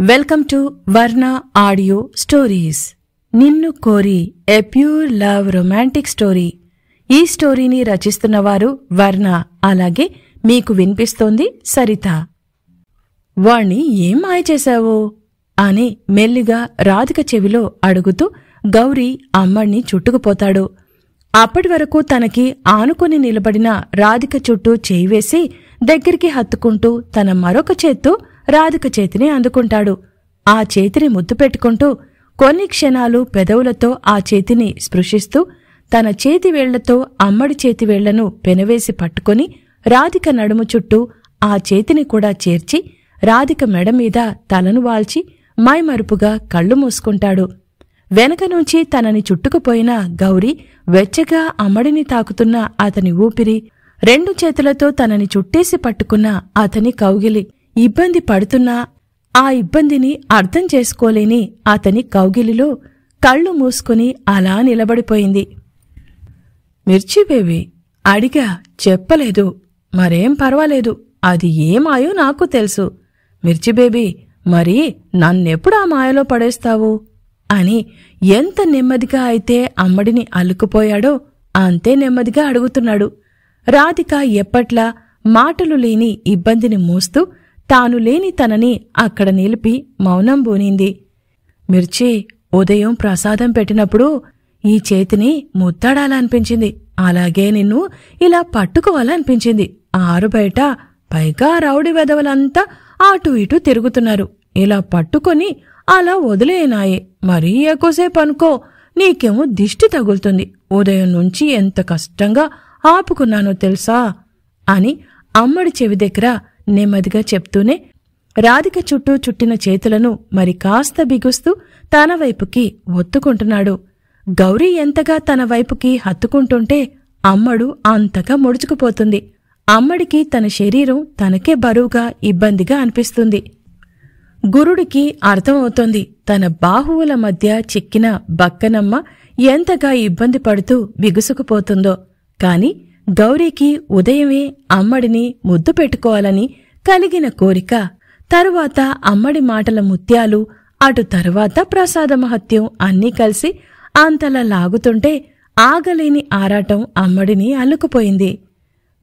Welcome to వర్ణ audio stories. నిన్ను కోరి ఏ ప్యూర్ లవ్ రొమాంటిక్ స్టోరీ. ఈ స్టోరీని రచిస్తున్నవారు వర్ణ, అలాగే మీకు వినిపిస్తోంది సరిత. వాణ్ణి ఏం మాయ చేశావో అని మెల్లిగా రాధిక చెవిలో అడుగుతూ గౌరీ అమ్మణ్ణి చుట్టుకుపోతాడు. అప్పటి వరకు తనకి ఆనుకుని నిలబడిన రాధిక చుట్టూ చేయివేసి దగ్గరికి హత్తుకుంటూ తన మరొక చేత్తో రాధిక చేతిని అందుకుంటాడు. ఆ చేతిని ముద్దు పెట్టుకుంటూ కొన్ని క్షణాలు పెదవులతో ఆ చేతిని స్పృశిస్తూ తన చేతివేళ్లతో అమ్మడి చేతివేళ్లను పెనవేసి పట్టుకొని రాధిక నడుము చుట్టూ ఆ చేతిని కూడా చేర్చి రాధిక మెడమీద తలను వాల్చి మైమరుపుగా కళ్ళు మూసుకుంటాడు. వెనక నుంచి తనని చుట్టుకుపోయిన గౌరీ వెచ్చగా అమ్మడిని తాకుతున్న అతని ఊపిరి, రెండు చేతులతో తనని చుట్టేసి పట్టుకున్న అతని కౌగిలి, ఇబ్బంది పడుతున్నా ఆ ఇబ్బందిని అర్థం చేసుకోలేని అతని కౌగిలిలో కళ్ళు మూసుకుని అలా నిలబడిపోయింది. మిర్చి బేబీ అడిగా, చెప్పలేదు. మరేం పర్వాలేదు, అది ఏ మాయో నాకు తెలుసు. మిర్చి బేబీ, మరి నన్నెప్పుడు ఆ మాయలో పడేస్తావు అని ఎంత నెమ్మదిగా అయితే అమ్మడిని అల్లుకుపోయాడో అంతే నెమ్మదిగా అడుగుతున్నాడు. రాధిక ఎప్పట్లా మాటలు లేని ఇబ్బందిని మోస్తూ తాను లేని తనని అక్కడ నిలిపి మౌనం బూనింది. మిర్చి, ఉదయం ప్రసాదం పెట్టినప్పుడు ఈ చేతిని ముద్దాడాలనిపించింది, అలాగే నిన్ను ఇలా పట్టుకోవాలనిపించింది. ఆరుబయట పైగా రౌడీ వెధవలంతా అటూ ఇటూ తిరుగుతున్నారు. ఇలా పట్టుకొని అలా వదిలేనాయే. మరీ ఎక్కువసేపు అనుకో, నీకేమో దిష్టి తగులుతుంది. ఉదయం నుంచి ఎంత కష్టంగా ఆపుకున్నానో తెలుసా అని అమ్మడి చెవి దగ్గర నెమ్మదిగా చెప్తూనే రాధిక చుట్టూ చుట్టిన చేతులను మరి కాస్త బిగుస్తూ తన వైపుకి ఒత్తుకుంటున్నాడు. గౌరీ ఎంతగా తన వైపుకి హత్తుకుంటుంటే అమ్మడు అంతగా ముడుచుకుపోతుంది. అమ్మడికి తన శరీరం తనకే బరువుగా ఇబ్బందిగా అనిపిస్తుంది. గురుడికి అర్థమవుతోంది తన బాహువుల మధ్య చిక్కిన బక్కనమ్మ ఎంతగా ఇబ్బంది పడుతూ బిగుసుకుపోతుందో. కాని గౌరీకి ఉదయమే అమ్మడిని ముద్దు పెట్టుకోవాలని కలిగిన కోరిక, తరువాత అమ్మడి మాటల ముత్యాలు, అటు తరువాత ప్రసాదమహత్యం అన్నీ కలిసి అంతలా లాగుతుంటే ఆగలేని ఆరాటం అమ్మడిని అల్లుకుపోయింది.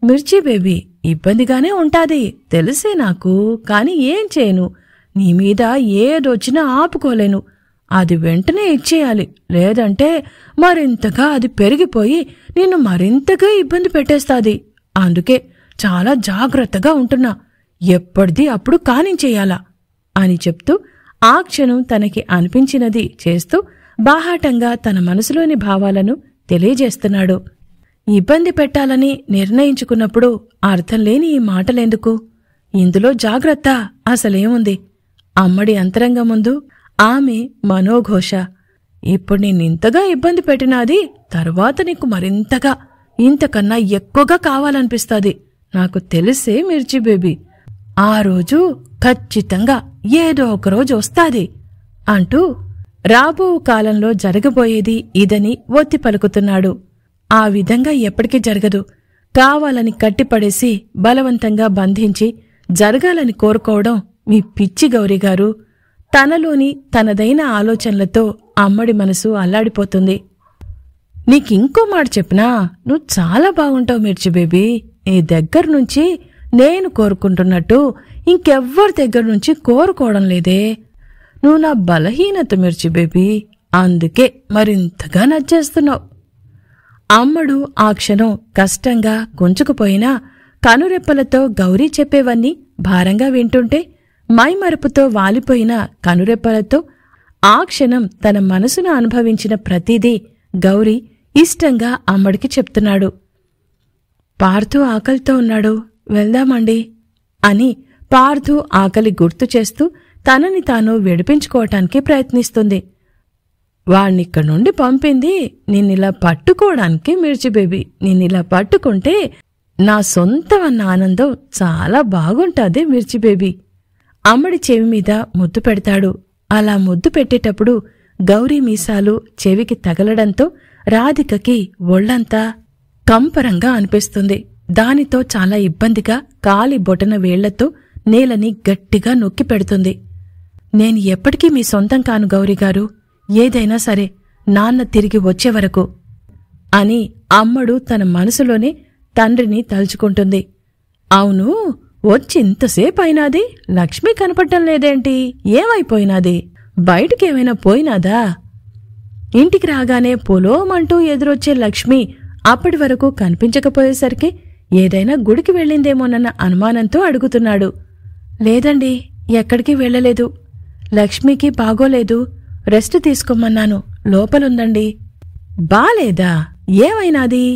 మిర్చి బేబీ, ఇబ్బందిగానే ఉంటాది తెలిసే నాకు, కాని ఏం చేయను. నీమీద ఏదొచ్చినా ఆపుకోలేను. అది వెంటనే ఇచ్చేయాలి, లేదంటే మరింతగా అది పెరిగిపోయి నిన్ను మరింతగా ఇబ్బంది పెట్టేస్తాది. అందుకే చాలా జాగ్రత్తగా ఉంటున్నా. ఎప్పటిది అప్పుడు కానించేయాలా అని చెప్తూ ఆ క్షణం తనకి అనిపించినది చేస్తూ బాహాటంగా తన మనసులోని భావాలను తెలియజేస్తున్నాడు. ఇబ్బంది పెట్టాలని నిర్ణయించుకున్నప్పుడు అర్థంలేని ఈ మాటలెందుకు? ఇందులో జాగ్రత్త అసలేముంది? అమ్మడి అంతరంగం ముందు ఆమె మనోఘోష. ఇప్పుడు నేనింతగా ఇబ్బంది పెట్టినాది తరువాత నీకు మరింతగా, ఇంతకన్నా ఎక్కువగా కావాలనిపిస్తాది. నాకు తెలిసే మిర్చి బేబీ, ఆ రోజు ఖచ్చితంగా ఏదో ఒకరోజు వస్తాది అంటూ రాబో కాలంలో జరగబోయేది ఇదని ఒత్తి పలుకుతున్నాడు. ఆ విధంగా ఎప్పటికీ జరగదు. కావాలని కట్టిపడేసి బలవంతంగా బంధించి జరగాలని కోరుకోవడం మీ పిచ్చి గౌరీగారు. తనలోని తనదైన ఆలోచనలతో అమ్మడి మనసు అల్లాడిపోతుంది. నీకింకో మాట చెప్పినా నువ్వు చాలా బాగుంటావు మిర్చి బేబీ. నీ దగ్గర్నుంచి నేను కోరుకుంటున్నట్టు ఇంకెవ్వరి దగ్గర్నుంచి కోరుకోవడం లేదే. నువ్వు నా బలహీనత మిర్చి బేబీ, అందుకే మరింతగా నచ్చేస్తున్నావు. అమ్మడు ఆ క్షణం కష్టంగా కుంచుకుపోయినా కనురెప్పలతో గౌరీ చెప్పేవన్నీ భారంగా వింటుంటే మైమరుపుతో వాలిపోయిన కనురెప్పలతో ఆ క్షణం తన మనసును అనుభవించిన ప్రతిదీ గౌరీ ఇష్టంగా అమ్మడికి చెప్తున్నాడు. పార్థు ఆకలితో ఉన్నాడు, వెళ్దామండి అని పార్థు ఆకలి గుర్తు చేస్తూ తనని తాను విడిపించుకోవటానికి ప్రయత్నిస్తుంది. వాణ్ణిక్కడి నుండి పంపింది నిన్నిలా పట్టుకోవడానికి మిర్చి బేబీ. నిన్నిలా పట్టుకుంటే నా సొంతమన్న ఆనందం చాలా బాగుంటాది మిర్చి బేబీ. అమ్మడి చెవి మీద ముద్దు పెడతాడు. అలా ముద్దు పెట్టేటప్పుడు గౌరీ మీసాలు చెవికి తగలడంతో రాధికకి ఒళ్లంతా కంపరంగా అనిపిస్తుంది. దానితో చాలా ఇబ్బందిగా కాలి బొటన వేళ్లతో నేలని గట్టిగా నొక్కి పెడుతుంది. నేను ఎప్పటికీ మీ సొంతం కాను గౌరీగారు, ఏదైనా సరే నాన్న తిరిగి వచ్చే వరకు అని అమ్మడు తన మనసులోనే తండ్రిని తలుచుకుంటుంది. అవును, వచ్చి ఇంతసేపు అయినాది, లక్ష్మి కనపడ్డం లేదేంటి? ఏమైపోయినాది? బయటికేమైనా పోయినాదా? ఇంటికి రాగానే పొలోమంటూ ఎదురొచ్చే లక్ష్మి అప్పటి వరకు కనిపించకపోయేసరికి ఏదైనా గుడికి వెళ్ళిందేమోనన్న అనుమానంతో అడుగుతున్నాడు. లేదండి, ఎక్కడికి వెళ్ళలేదు. లక్ష్మికి బాగోలేదు, రెస్ట్ తీసుకోమన్నాను, లోపలుందండి. బాలేదా? ఏమైనాది?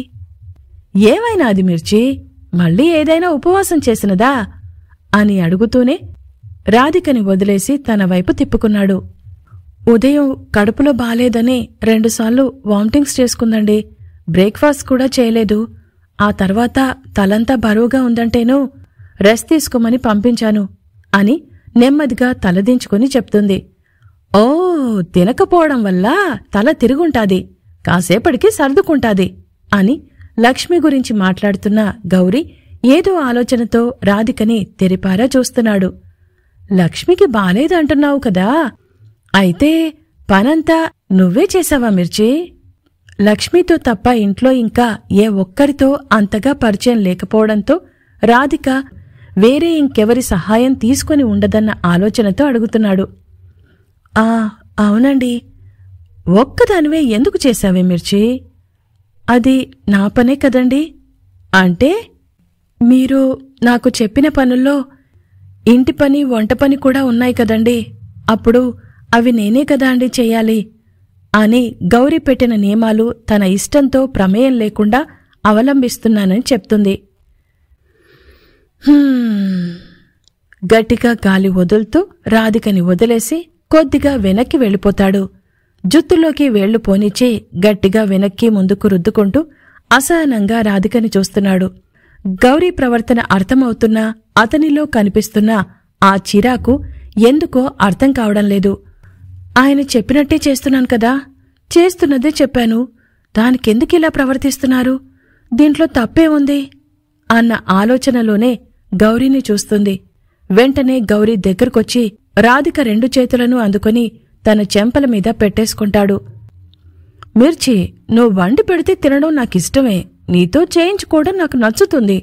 ఏమైనాది మిర్చి? మళ్ళీ ఏదైనా ఉపవాసం చేసినదా అని అడుగుతూనే రాధికని వదిలేసి తన వైపు తిప్పుకున్నాడు. ఉదయం కడుపులో బాలేదని 2 సార్లు వామిటింగ్స్ చేసుకుందండి. బ్రేక్ఫాస్ట్ కూడా చేయలేదు. ఆ తర్వాత తలంతా బరువుగా ఉందంటేనూ రెస్ట్ తీసుకోమని పంపించాను అని నెమ్మదిగా తలదించుకుని చెప్తుంది. ఓ, తినకపోవడం వల్ల తల తిరుగుంటాది, కాసేపటికి సర్దుకుంటాది అని లక్ష్మి గురించి మాట్లాడుతున్న గౌరీ ఏదో ఆలోచనతో రాధికని తెరిపారా చూస్తున్నాడు. లక్ష్మికి బాలేదంటున్నావు కదా, అయితే పనంతా నువ్వే చేశావా మిర్చి? లక్ష్మితో తప్ప ఇంట్లో ఇంకా ఏ ఒక్కరితో అంతగా పరిచయం లేకపోవడంతో రాధిక వేరే ఇంకెవరి సహాయం తీసుకుని ఉండదన్న ఆలోచనతో అడుగుతున్నాడు. అవునండి. ఒక్కదానివే ఎందుకు చేశావే మిర్చి? అది నా పనే కదండి. అంటే మీరు నాకు చెప్పిన పనుల్లో ఇంటి పని, వంట పని కూడా ఉన్నాయి కదండి. అప్పుడు అవి నేనే కదా అండి చెయ్యాలి అని గౌరీ పెట్టిన నియమాలు తన ఇష్టంతో ప్రమేయం లేకుండా అవలంబిస్తున్నానని చెప్తుంది. గట్టిగా గాలి వదులుతూ రాధికని వదిలేసి కొద్దిగా వెనక్కి వెళ్ళిపోతాడు. జుత్తులోకి వేళ్లు పోనిచ్చి గట్టిగా వెనక్కి ముందుకు రుద్దుకుంటూ అసహనంగా రాధికని చూస్తున్నాడు. గౌరీ ప్రవర్తన అర్థమవుతున్నా అతనిలో కనిపిస్తున్న ఆ చిరాకు ఎందుకో అర్థం కావడం లేదు. ఆయన చెప్పినట్టే చేస్తున్నాను కదా, చేస్తున్నదే చెప్పాను, దానికెందుకిలా ప్రవర్తిస్తున్నారు? దీంట్లో తప్పే ఉంది అన్న ఆలోచనలోనే గౌరీని చూస్తుంది. వెంటనే గౌరీ దగ్గరకొచ్చి రాధిక 2 చేతులను అందుకొని తన చెంపల మీద పెట్టేసుకుంటాడు. మిర్చి, నువ్వు వండి పెడితే తినడం నాకిష్టమే, నీతో చేయించుకోవడం నాకు నచ్చుతుంది.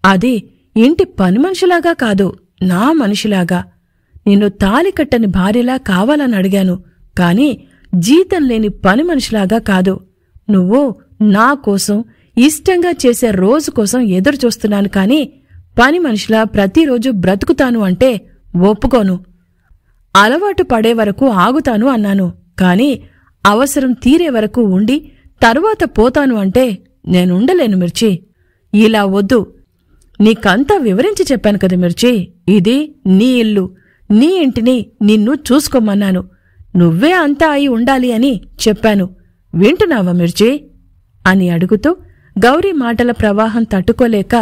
అది ఇంటి పని మనిషిలాగా కాదు, నా మనిషిలాగా. నిన్ను తాళికట్టని భార్యలా కావాలని అడిగాను, కాని జీతం లేని పని మనిషిలాగా కాదు. నువ్వు నా కోసం ఇష్టంగా చేసే రోజు కోసం ఎదురుచూస్తున్నాను, కాని పని మనిషిలా ప్రతిరోజు బ్రతుకుతాను అంటే ఒప్పుకోను. అలవాటు పడే వరకు ఆగుతాను అన్నాను, కాని అవసరం తీరే వరకు ఉండి తరువాత పోతాను అంటే నేనుండలేను మిర్చి. ఇలా వద్దు. నీకంతా వివరించి చెప్పాను కదా మిర్చి, ఇది నీ ఇల్లు, నీ ఇంటిని నిన్ను చూసుకోమన్నాను. నువ్వే అంతా అయి ఉండాలి అని చెప్పాను. వింటున్నావా మిర్చి అని అడుగుతూ గౌరీ మాటల ప్రవాహం తట్టుకోలేక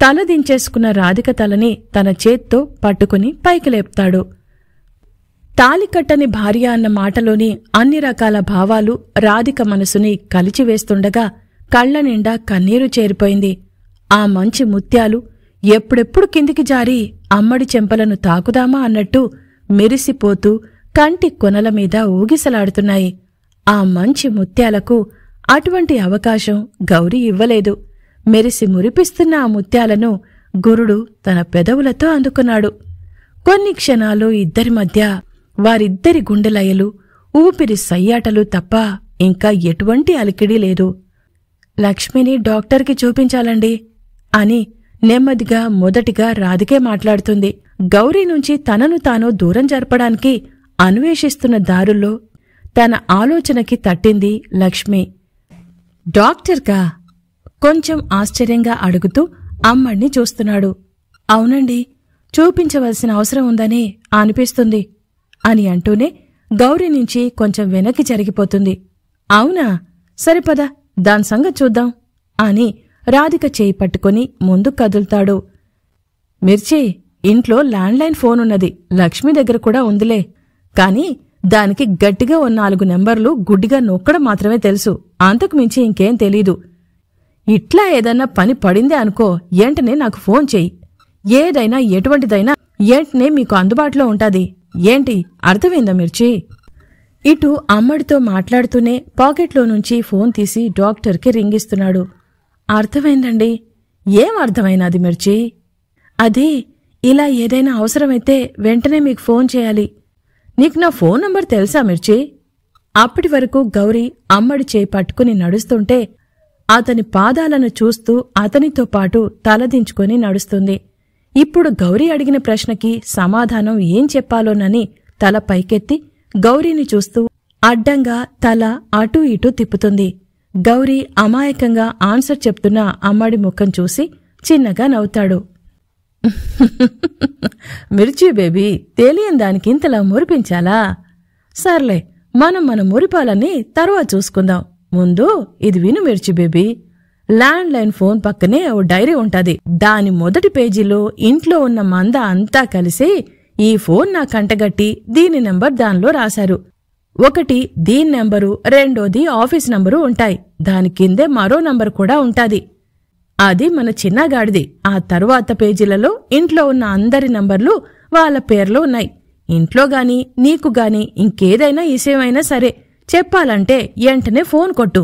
తలదించేసుకున్న రాధిక తలని తన చేత్తో పట్టుకుని పైకి లేపుతాడు. తాళికట్టని భార్య అన్న మాటలోని అన్ని రకాల భావాలు రాధిక మనసుని కలిచివేస్తుండగా కళ్ల నిండా కన్నీరు చేరిపోయింది. ఆ మంచి ముత్యాలు ఎప్పుడెప్పుడు కిందికి జారి అమ్మడి చెంపలను తాకుదామా అన్నట్టు మెరిసిపోతూ కంటి కొనల మీద ఊగిసలాడుతున్నాయి. ఆ మంచి ముత్యాలకు అటువంటి అవకాశం గౌరీ ఇవ్వలేదు. మెరిసి మురిపిస్తున్న ఆ ముత్యాలను గురుడు తన పెదవులతో అందుకున్నాడు. కొన్ని క్షణాలు ఇద్దరి మధ్య వారిద్దరి గుండెలయలు, ఊపిరి సయ్యాటలు తప్ప ఇంకా ఎటువంటి అలికిడి లేదు. లక్ష్మిని డాక్టర్కి చూపించాలండి అని నెమ్మదిగా మొదటిగా రాధికే మాట్లాడుతుంది. గౌరీ నుంచి తనను తాను దూరం జరపడానికి అన్వేషిస్తున్న దారుల్లో తన ఆలోచనకి తట్టింది లక్ష్మి. డాక్టర్కా? కొంచెం ఆశ్చర్యంగా అడుగుతూ అమ్మడిని చూస్తున్నాడు. అవునండి, చూపించవలసిన అవసరం ఉందని అనిపిస్తుంది అని అంటూనే గౌరీ నుంచి కొంచెం వెనక్కి జరిగిపోతుంది. అవునా, సరిపద, దాని సంగతి చూద్దాం అని రాధిక చేయి పట్టుకుని ముందుకు కదులుతాడు. మిర్చి, ఇంట్లో ల్యాండ్లైన్ ఫోనున్నది, లక్ష్మి దగ్గర కూడా ఉందిలే, కాని దానికి గట్టిగా ఓ 4 నెంబర్లు గుడ్డిగా నొక్కడం మాత్రమే తెలుసు, అంతకు మించి ఇంకేం తెలీదు. ఇట్లా ఏదన్నా పని పడిందే అనుకో, ఏంటనే నాకు ఫోన్ చెయ్యి. ఏదైనా ఎటువంటిదైనా ఏంటనే మీకు అందుబాటులో ఉంటాది ఏంటి అర్థమైందా మిర్చి? ఇటు అమ్మడితో మాట్లాడుతూనే పాకెట్లో నుంచి ఫోన్ తీసి డాక్టర్కి రింగిస్తున్నాడు. అర్థమైందండి. ఏం అర్థమైనది మిర్చి? అది ఇలా ఏదైనా అవసరమైతే వెంటనే మీకు ఫోన్ చేయాలి. నీకు నా ఫోన్ నంబర్ తెలుసా మిర్చి? అప్పటి వరకు గౌరీ అమ్మడి చేయి పట్టుకుని నడుస్తుంటే అతని పాదాలను చూస్తూ అతనితో పాటు తలదించుకొని నడుస్తుంది. ఇప్పుడు గౌరీ అడిగిన ప్రశ్నకి సమాధానం ఏం చెప్పాలోనని తల పైకెత్తి గౌరీని చూస్తూ అడ్డంగా తల అటూ ఇటూ తిప్పుతుంది. గౌరీ అమాయకంగా ఆన్సర్ చెప్తున్న అమ్మడి ముఖం చూసి చిన్నగా నవ్వుతాడు. మిర్చి బేబీ, తెలియని దానికి ఇంతలా మురిపించాలా? సర్లే, మనం మన మురిపాలని తర్వాత చూసుకుందాం. ముందు ఇది విను మిర్చి బేబీ. ల్యాండ్ లైన్ ఫోన్ పక్కనే ఓ డైరీ ఉంటది. దాని మొదటి పేజీలో ఇంట్లో ఉన్న మంద అంతా కలిసి ఈ ఫోన్ నా కంటగట్టి దీని నెంబర్ దానిలో రాశారు. ఒకటి దీని నెంబరు, రెండోది ఆఫీస్ నంబరు ఉంటాయి. దాని కిందే మరో నంబర్ కూడా ఉంటాది. అది మన చిన్నగాడిది. ఆ తరువాత పేజీలలో ఇంట్లో ఉన్న అందరి నంబర్లు వాళ్ళ పేర్లు ఉన్నాయి. ఇంట్లో గాని నీకు గాని ఇంకేదైనా విషయమైనా సరే చెప్పాలంటే వెంటనే ఫోన్ కొట్టు.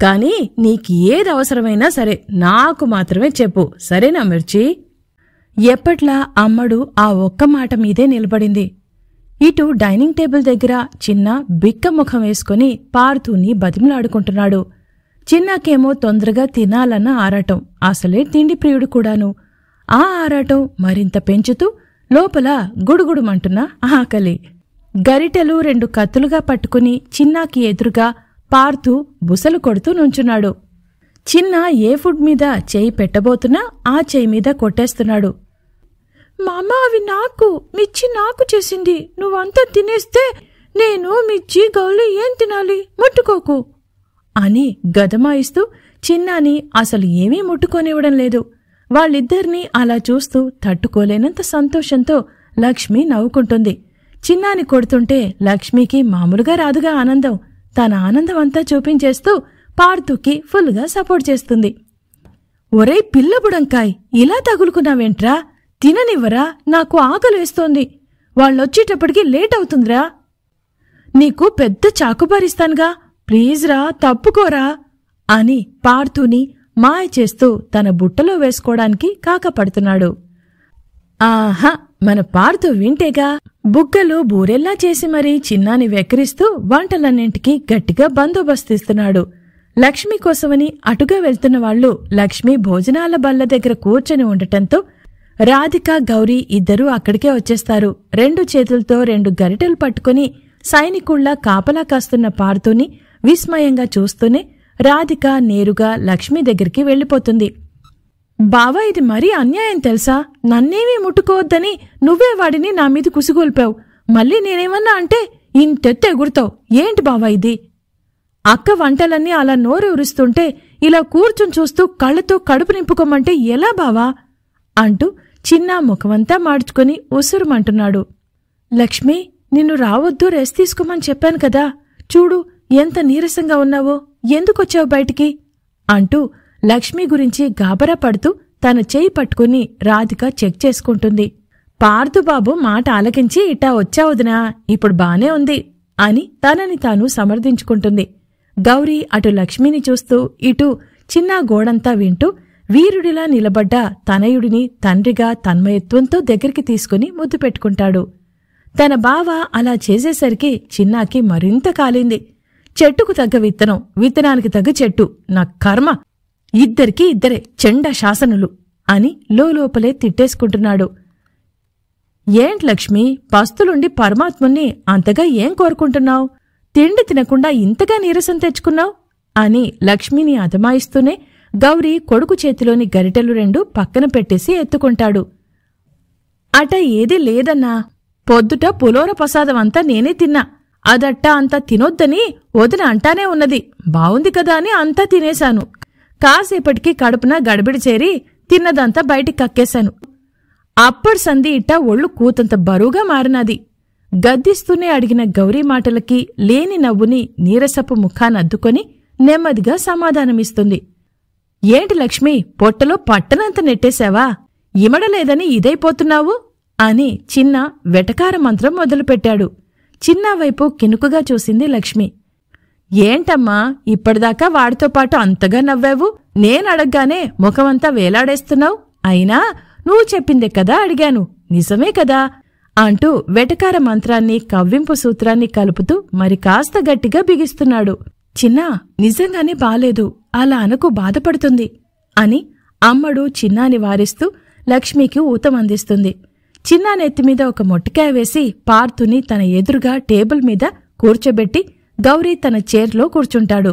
కాని నీకు ఏది అవసరమైనా సరే నాకు మాత్రమే చెప్పు, సరేనా మిర్చి? ఎప్పట్లా అమ్మడు ఆ ఒక్క మాట మీదే నిలబడింది. ఇటు డైనింగ్ టేబుల్ దగ్గర చిన్న బిక్క ముఖం వేసుకుని పారుతూని బతిమలాడుకుంటున్నాడు. చిన్నాకేమో తొందరగా తినాలన్న ఆరాటం, అసలే తిండి ప్రియుడు కూడాను. ఆ ఆరాటం మరింత పెంచుతూ లోపల గుడుగుడుమంటున్న ఆకలి. గరిటెలు 2 కత్తులుగా పట్టుకుని చిన్నాకి ఎదురుగా పార్తూ బుసలు కొడుతూ నుంచున్నాడు. చిన్న ఏ ఫుడ్ మీద చేయి పెట్టబోతున్నా ఆ చేయి మీద కొట్టేస్తున్నాడు. మామా, అవి నాకు, మిర్చి నాకు చేసింది. నువ్వంతా తినేస్తే నేను మిర్చి గౌలి ఏం తినాలి? ముట్టుకోకు అని గదమాయిస్తూ చిన్నాని అసలు ఏమీ ముట్టుకోనివ్వడం లేదు. వాళ్ళిద్దరినీ అలా చూస్తూ తట్టుకోలేనంత సంతోషంతో లక్ష్మి నవ్వుకుంటుంది. చిన్నాని కొడుతుంటే లక్ష్మికి మామూలుగా రాదుగా ఆనందం. తన ఆనందం అంతా చూపించేస్తూ పార్తూకి ఫుల్గా సపోర్ట్ చేస్తుంది. ఒరే పిల్లబుడంకాయ్, ఇలా తగులుకున్నావేంట్రా? తిననివ్వరా? నాకు ఆకలేస్తోంది. వాళ్ళొచ్చేటప్పటికి లేట్ అవుతుందిరా. నీకు పెద్ద చాకుబారిస్తానుగా, ప్లీజ్ రా, తప్పుకోరా అని పార్తూని మాయ చేస్తూ తన బుట్టలో వేసుకోవడానికి కాకపడుతున్నాడు. ఆహా, మన పార్తూ వింటేగా బుగ్గలు బూరెల్లా చేసి మరీ చిన్నాని వెక్కిరిస్తూ వంటలన్నింటికీ గట్టిగా బందోబస్తుస్తున్నాడు. లక్ష్మి కోసమని అటుగా వెళ్తున్న వాళ్లు లక్ష్మి భోజనాల బల్ల దగ్గర కూర్చొని ఉండటంతో రాధిక, గౌరీ ఇద్దరూ అక్కడికే వచ్చేస్తారు. 2 చేతులతో 2 గరిటెలు పట్టుకుని సైనికుళ్లా కాపలా కాస్తున్న పార్తూని విస్మయంగా చూస్తూనే రాధిక నేరుగా లక్ష్మి దగ్గరికి వెళ్లిపోతుంది. బావా, ఇది మరీ అన్యాయం తెలుసా? నన్నేమీ ముట్టుకోవద్దని నువ్వే వాడిని నా మీద కుసిగొల్పావు. మళ్ళీ నేనేమన్నా అంటే ఇంతెత్తు ఎగురుతావు. ఏంటి బావా ఇది? అక్క వంటలన్నీ అలా నోరు ఉరుస్తుంటే ఇలా కూర్చుని చూస్తూ కళ్ళతో కడుపు నింపుకోమంటే ఎలా బావా అంటూ చిన్న ముఖమంతా మార్చుకుని ఉసురుమంటున్నాడు. లక్ష్మి, నిన్ను రావద్దు, రెస్ట్ తీసుకోమని చెప్పాను కదా. చూడు ఎంత నీరసంగా ఉన్నావో. ఎందుకొచ్చావు బయటికి అంటూ లక్ష్మి గురించి గాబరా పడుతూ తన చేయి పట్టుకుని రాధిక చెక్ చేసుకుంటుంది. పార్థుబాబు మాట ఆలకించి ఇట్టా వచ్చావుదినా, ఇప్పుడు బానే ఉంది అని తనని తాను సమర్థించుకుంటుంది. గౌరీ అటు లక్ష్మిని చూస్తూ ఇటు చిన్న గోడంతా వింటూ వీరుడిలా నిలబడ్డ తనయుడిని తండ్రిగా తన్మయత్వంతో దగ్గరికి తీసుకుని ముద్దు పెట్టుకుంటాడు. తన బావ అలా చేసేసరికి చిన్నాకి మరింత కాలింది. చెట్టుకు తగ్గ విత్తనం, విత్తనానికి తగ్గ చెట్టు, నా కర్మ, ఇద్దరికీ ఇద్దరే చెండ శాసనులు అని లోపలే తిట్టేసుకుంటున్నాడు. ఏంటి లక్ష్మి, పస్తులుండి పరమాత్ముణ్ణి అంతగా ఏం కోరుకుంటున్నావు? తిండి తినకుండా ఇంతగా నీరసం తెచ్చుకున్నావు అని లక్ష్మిని అదమాయిస్తూనే గౌరీ కొడుకు చేతిలోని గరిటెలు 2 పక్కన పెట్టేసి ఎత్తుకుంటాడు. అట ఏదీ లేదన్నా, పొద్దుట పులోర ప్రసాదం అంతా నేనే తిన్నా. అదట్టా అంతా తినొద్దని వదిన అంటానే ఉన్నది. బావుంది కదా అని అంతా తినేశాను. కాసేపటికి కడుపున గడబిడి చేరి తిన్నదంతా బయటికి కక్కేశాను. అప్పటి సంధి ఇట్టా ఒళ్ళు కూతంత బరువుగా మారినది. గద్దిస్తూనే అడిగిన గౌరీ మాటలకి లేని నవ్వుని నీరసపు ముఖానద్దుకొని నెమ్మదిగా సమాధానమిస్తుంది. ఏంటి లక్ష్మి, పొట్టలో పట్టనంత నెట్టేశావా? ఇమడలేదని ఇదైపోతున్నావు అని చిన్న వెటకార మంత్రం మొదలుపెట్టాడు. చిన్నా వైపు కినుకుగా చూసింది లక్ష్మి. ఏంటమ్మా ఇప్పటిదాకా వాడితో పాటు అంతగా నవ్వావు? నేనడగ్గానే ముఖమంతా వేలాడేస్తున్నావు. అయినా నువ్వు చెప్పిందే కదా అడిగాను, నిజమే కదా అంటూ వెటకార మంత్రాన్ని కవ్వింపు సూత్రాన్ని కలుపుతూ మరి కాస్త గట్టిగా బిగిస్తున్నాడు. చిన్నా నిజంగానే బాలేదు, అలా అనకు, బాధపడుతుంది అని అమ్మడు చిన్నాని వారిస్తూ లక్ష్మికి ఊతమందిస్తుంది. చిన్నా నెత్తిమీద ఒక మొట్టికాయ వేసి పార్థుని తన ఎదురుగా టేబుల్ మీద కూర్చోబెట్టి గౌరీ తన చైర్లో కూర్చుంటాడు.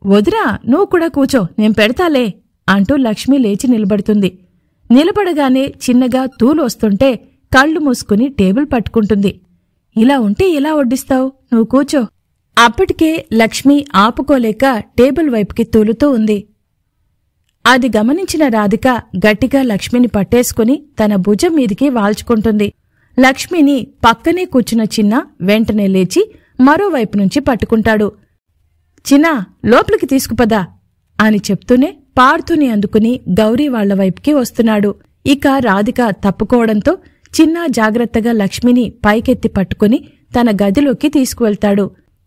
వదిరా నువ్వు కూడా కూర్చో, నేను పెడతాలే అంటూ లక్ష్మి లేచి నిలబడుతుంది. నిలబడగానే చిన్నగా తూలు వస్తుంటే కళ్ళు మూసుకుని టేబుల్ పట్టుకుంటుంది. ఇలా ఉంటే ఎలా వడ్డిస్తావు, నువ్వు కూర్చో. అప్పటికే లక్ష్మి ఆపుకోలేక టేబుల్ వైపుకి తూలుతూ ఉంది. అది గమనించిన రాధిక గట్టిగా లక్ష్మిని పట్టేసుకుని తన భుజం మీదికి వాల్చుకుంటుంది. లక్ష్మిని పక్కనే కూర్చున్న చిన్న వెంటనే లేచి మరోవైపు నుంచి పట్టుకుంటాడు. చిన్నా లోపలికి తీసుకుపదా అని చెప్తూనే పార్థుని అందుకుని గౌరీ వాళ్ల వైపుకి వస్తున్నాడు. ఇక రాధిక తప్పుకోవడంతో చిన్న జాగ్రత్తగా లక్ష్మిని పైకెత్తి పట్టుకుని తన గదిలోకి తీసుకువెళ్తాడు.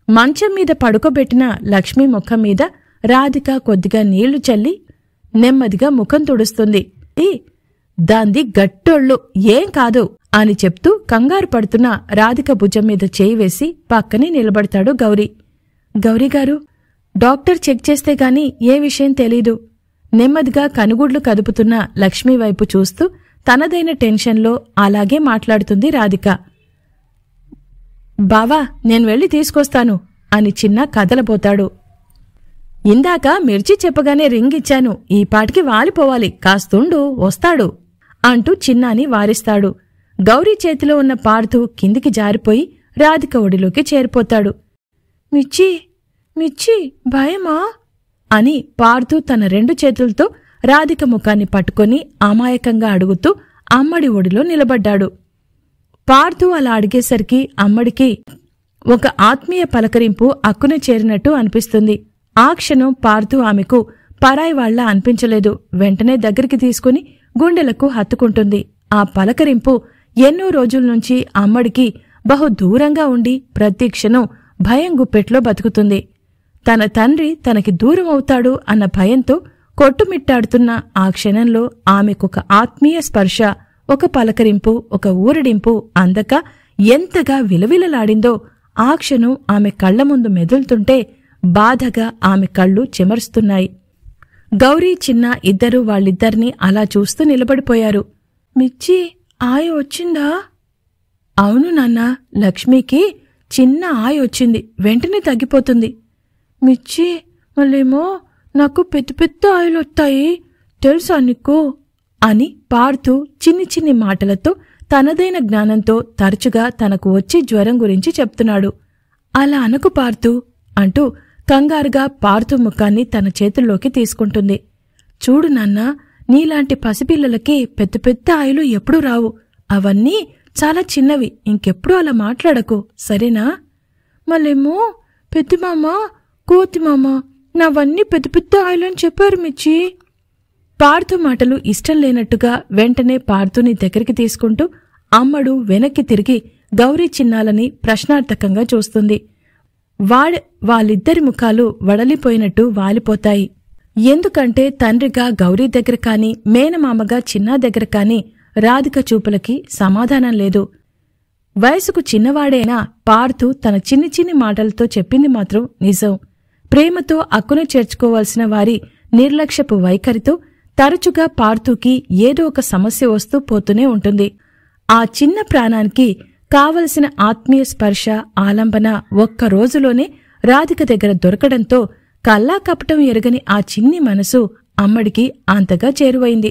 మంచం మీద పడుకోబెట్టిన లక్ష్మి ముఖం మీద రాధిక కొద్దిగా నీళ్లు చల్లి నెమ్మదిగా ముఖం తుడుస్తుంది. దాంది గట్టోళ్ళు, ఏం కాదు అని చెప్తూ కంగారు పడుతున్న రాధిక భుజం మీద చేయి వేసి పక్కనే నిలబడతాడు గౌరీ. గౌరీగారు, డాక్టర్ చెక్ చేస్తే గాని ఏ విషయం తెలీదు. నెమ్మదిగా కనుగుడ్లు కదుపుతున్న లక్ష్మి వైపు చూస్తూ తనదైన టెన్షన్లో అలాగే మాట్లాడుతుంది రాధిక. బావా నేను వెళ్ళి తీసుకొస్తాను అని చిన్న కదలబోతాడు. ఇందాక మిర్చి చెప్పగానే రింగ్ ఇచ్చాను, ఈ పాటికి వాలిపోవాలి, కాస్తుండు వస్తాడు అంటూ చిన్నాని వారిస్తాడు. గౌరీ చేతిలో ఉన్న పార్థు కిందికి జారిపోయి రాధిక ఒడిలోకి చేరిపోతాడు. మిర్చి మిర్చి భయమా అని పార్థు తన 2 చేతులతో రాధిక ముఖాన్ని పట్టుకొని అమాయకంగా అడుగుతూ అమ్మడి ఒడిలో నిలబడ్డాడు. పార్థు అలా అడిగేసరికి అమ్మడికి ఒక ఆత్మీయ పలకరింపు అక్కున చేరినట్టు అనిపిస్తుంది. ఆ క్షణం పార్థు ఆమెకు పరాయి వాళ్లా అనిపించలేదు. వెంటనే దగ్గరికి తీసుకుని గుండెలకు హత్తుకుంటుంది. ఆ పలకరింపు ఎన్నో రోజుల నుంచి అమ్మడికి బహు దూరంగా ఉండి ప్రతి క్షణం భయం గుప్పెట్లో బతుకుతుంది. తన తండ్రి తనకి దూరం అవుతాడు అన్న భయంతో కొట్టుమిట్టాడుతున్న ఆ క్షణంలో ఆమెకొక ఆత్మీయ స్పర్శ, ఒక పలకరింపు, ఒక ఊరడింపు అందక ఎంతగా విలవిలలాడిందో ఆ క్షణం ఆమె కళ్ల ముందు మెదులుతుంటే బాధగా ఆమె కళ్ళు చెమరుస్తున్నాయి. గౌరీ చిన్న ఇద్దరూ వాళ్ళిద్దరినీ అలా చూస్తూ నిలబడిపోయారు. మిర్చి ఆయ వచ్చిందా? అవును నాన్న, లక్ష్మికి చిన్న ఆయ వచ్చింది, వెంటనే తగ్గిపోతుంది. మిర్చి మళ్ళేమో నాకు పెద్ద పెద్ద ఆయలొత్తాయి, తెలుసా నీకు అని పార్థు చిన్ని చిన్ని మాటలతో తనదైన జ్ఞానంతో తరచుగా తనకు వచ్చే జ్వరం గురించి చెప్తున్నాడు. అలా అనకు పార్థు అంటూ కంగారుగా పార్థు ముఖాన్ని తన చేతుల్లోకి తీసుకుంటుంది. చూడు నాన్న, నీలాంటి పసిపిల్లలకి పెద్ద పెద్ద ఆయలు ఎప్పుడూ రావు, అవన్నీ చాలా చిన్నవి, ఇంకెప్పుడూ అలా మాట్లాడకు సరేనా? మళ్ళేమో పెద్దమామ కోతిమామ నావన్నీ పెద్ద పెద్ద ఆయలని చెప్పారు మిర్చి. పార్థు మాటలు ఇష్టం లేనట్టుగా వెంటనే పార్థుని దగ్గరికి తీసుకుంటూ అమ్మడు వెనక్కి తిరిగి గౌరీ చిన్నాలని ప్రశ్నార్థకంగా చూస్తుంది. వాళ్ళిద్దరి ముఖాలు వడలిపోయినట్టు వాలిపోతాయి. ఎందుకంటే తండ్రిగా గౌరీ దగ్గర కాని, మేనమామగా చిన్నా దగ్గర కాని రాధిక చూపులకి సమాధానం లేదు. వయసుకు చిన్నవాడైనా పార్థు తన చిన్ని చిన్ని మాటలతో చెప్పింది మాత్రం నిజం. ప్రేమతో అక్కున చేర్చుకోవాల్సిన వారి నిర్లక్ష్యపు వైఖరితో తరచుగా పార్థుకి ఏదో ఒక సమస్య వస్తూ పోతూనే ఉంటుంది. ఆ చిన్న ప్రాణానికి కావలసిన ఆత్మీయ స్పర్శ, ఆలంబన ఒక్క రోజులోనే రాధిక దగ్గర దొరకడంతో కల్లా కపటం ఎరగని ఆ చిన్ని మనసు అమ్మడికి అంతగా చేరువైంది.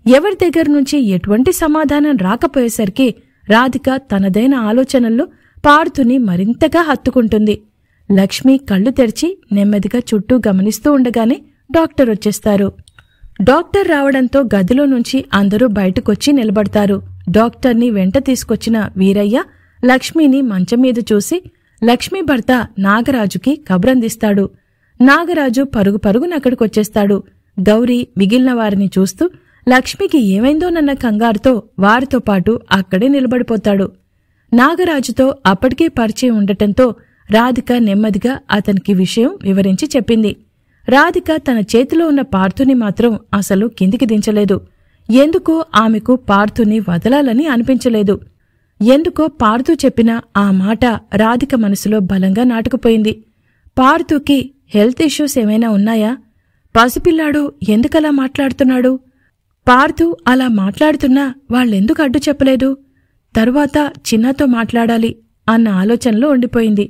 ఎవరి దగ్గర నుంచి ఎటువంటి సమాధానం రాకపోయేసరికి రాధిక తనదైన ఆలోచనల్లో పార్థుని మరింతగా హత్తుకుంటుంది. లక్ష్మి కళ్ళు తెరిచి నెమ్మదిగా చుట్టూ గమనిస్తూ ఉండగానే డాక్టర్ వచ్చేస్తారు. డాక్టర్ రావడంతో గదిలో నుంచి అందరూ బయటకొచ్చి నిలబడతారు. డాక్టర్ని వెంట తీసుకొచ్చిన వీరయ్య లక్ష్మిని మంచం మీద చూసి లక్ష్మి భర్త నాగరాజుకి కబురందిస్తాడు. నాగరాజు పరుగు పరుగునక్కడికొచ్చేస్తాడు. గౌరీ మిగిలిన వారిని చూస్తూ లక్ష్మికి ఏమైందోనన్న కంగారుతో వారితో పాటు అక్కడే నిలబడిపోతాడు. నాగరాజుతో అప్పటికే పరిచయం ఉండటంతో రాధిక నెమ్మదిగా అతనికి విషయం వివరించి చెప్పింది. రాధిక తన చేతిలో ఉన్న పార్థుని మాత్రం అసలు కిందికి దించలేదు. ఎందుకో ఆమెకు పార్థుని వదలాలని అనిపించలేదు. ఎందుకో పార్థు చెప్పిన ఆ మాట రాధిక మనసులో బలంగా నాటుకుపోయింది. పార్థుకి హెల్త్ ఇష్యూస్ ఏమైనా ఉన్నాయా? పసిపిల్లాడు ఎందుకలా మాట్లాడుతున్నాడు? పార్థు అలా మాట్లాడుతున్నా వాళ్ళెందుకు అడ్డు చెప్పలేదు? తరువాత చిన్నతో మాట్లాడాలి అన్న ఆలోచనలో ఉండిపోయింది.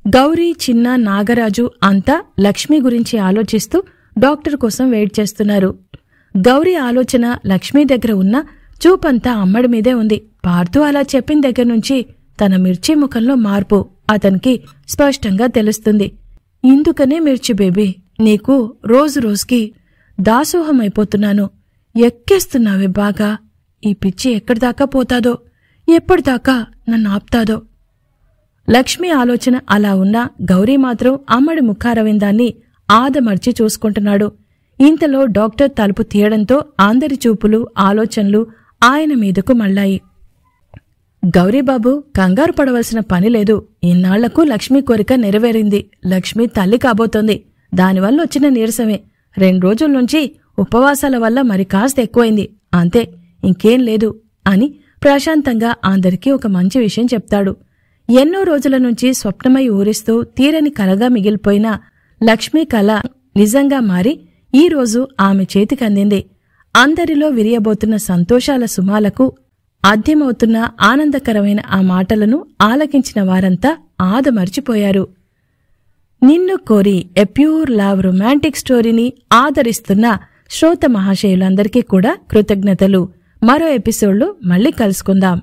గౌరీ, చిన్న, నాగరాజు అంతా లక్ష్మి గురించి ఆలోచిస్తూ డాక్టర్ కోసం వెయిట్ చేస్తున్నారు. గౌరీ ఆలోచన లక్ష్మి దగ్గర ఉన్న చూపంతా అమ్మడి మీదే ఉంది. పార్థు అలా చెప్పిన దగ్గర నుంచి తన మిర్చి ముఖంలో మార్పు అతనికి స్పష్టంగా తెలుస్తుంది. ఇందుకనే మిర్చి బేబీ, నీకు రోజు రోజుకి దాసోహమైపోతున్నాను. ఎక్కేస్తున్నావే బాగా. ఈ పిచ్చి ఎక్కడిదాకా పోతాదో, ఎప్పటిదాకా నన్ను ఆపుతాదో. లక్ష్మి ఆలోచన అలా ఉన్నా గౌరీ మాత్రం అమ్మడి ముఖారవిందాన్ని ఆదమర్చి చూసుకుంటున్నాడు. ఇంతలో డాక్టర్ తలుపు తీయడంతో అందరి చూపులు, ఆలోచనలు ఆయన మీదకు మళ్ళాయి. గౌరీబాబు, కంగారు పడవలసిన పనిలేదు. ఇన్నాళ్లకు లక్ష్మి కోరిక నెరవేరింది. లక్ష్మి తల్లి కాబోతోంది. దానివల్ల వచ్చిన నీరసమే. 2 రోజుల నుంచి ఉపవాసాల వల్ల మరి కాస్త ఎక్కువైంది. అంతే, ఇంకేం లేదు అని ప్రశాంతంగా అందరికీ ఒక మంచి విషయం చెప్తాడు. ఎన్నో రోజుల నుంచి స్వప్నమై ఊరిస్తూ తీరని కలగా మిగిలిపోయిన లక్ష్మీ కళ నిజంగా మారి ఈరోజు ఆమె చేతికందింది. అందరిలో విరియబోతున్న సంతోషాల సుమాలకు అద్యమవుతున్న ఆనందకరమైన ఆ మాటలను ఆలకించిన వారంతా ఆదమర్చిపోయారు. నిన్ను కోరి ఎ ప్యూర్ లవ్ రొమాంటిక్ స్టోరీని ఆదరిస్తున్న శ్రోత మహాశయులందరికీ కూడా కృతజ్ఞతలు. మరో ఎపిసోడ్లో మళ్ళీ కలుసుకుందాం.